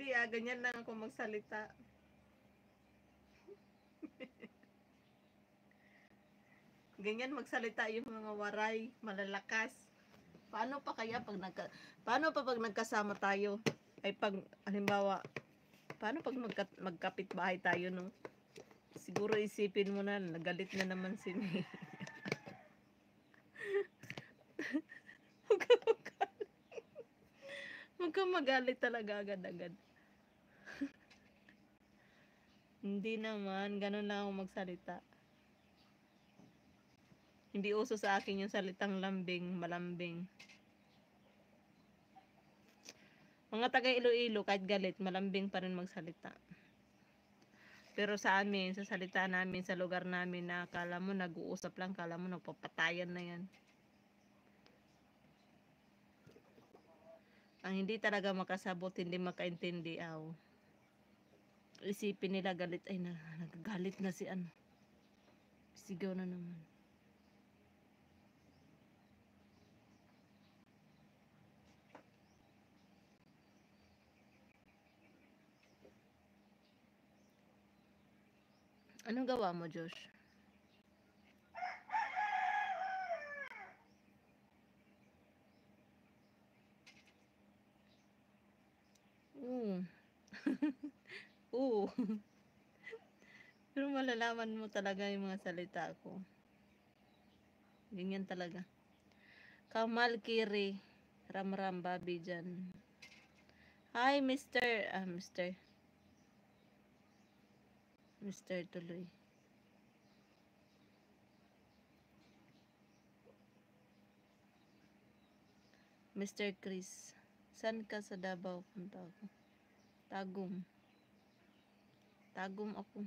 Hindi ganyan lang ako magsalita. Ganyan magsalita yung mga waray, malalakas. Paano pa pag nagkasama tayo? Ay pag halimbawa, paano pag magkapit-bahay tayo, no? Siguro isipin mo na, nagalit na naman si May. Huwag kang magalit talaga agad-agad. Hindi naman, ganun lang ako magsalita. Hindi uso sa akin yung salitang lambing, malambing. Mga taga Iloilo, kahit galit, malambing pa rin magsalita. Pero sa amin, sa salita namin, sa lugar namin, na kala mo nag-uusap lang, kala mo nagpapatayan na yan. Ang hindi talaga makasabot, hindi makaintindi, aw. Isipin nila galit, ay nagagalit na si ano. Sigaw na naman. Anong gawa mo, Josh? Oo. Oo. Pero malalaman mo talaga yung mga salita ko. Ganyan talaga. Kamal Kiri. Ram Babi dyan. Hi, Mr. Tuloy. Mr. Chris. San ka sa Davao? Punta ako. Tagum. Tagum ako.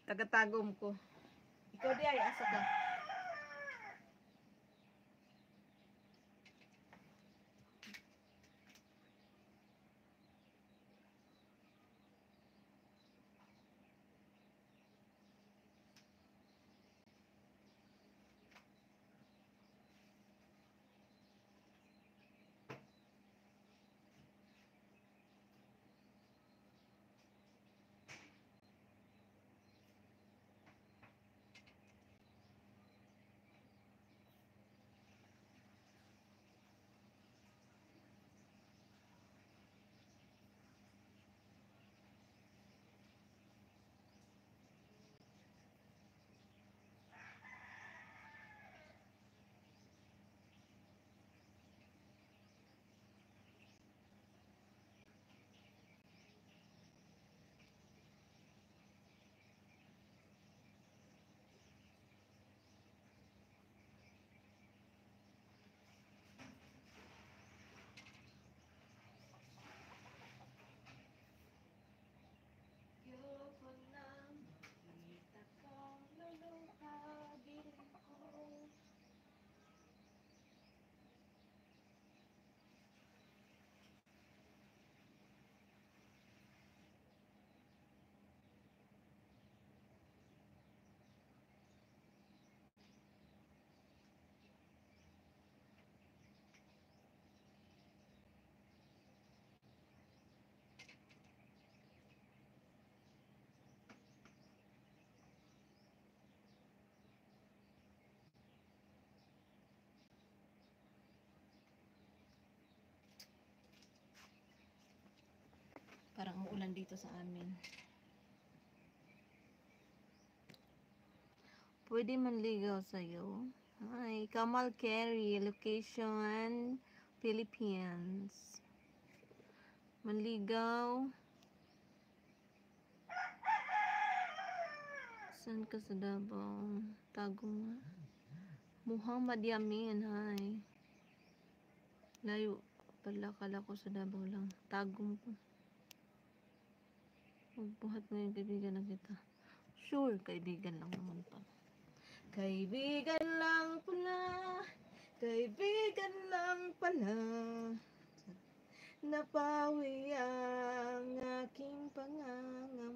Tagatagom ko. Ikaw di ay asa ka. Yoko lang, kita kang luluhabin ko. Parang uulan dito sa amin. Pwede manligaw sa'yo. Hi, Kamal Carey, location, Philippines. Manligaw. Saan ka sa Davao? Tago nga. Muhammad Yamin, hi. Layo pala, kala ko sa Davao lang. Tagong ko. Magbuhat mo yung kaibigan na kita. Sure, kaibigan lang naman pala. Kaibigan lang pala. Kaibigan lang pala. Napawi ang aking pangangam.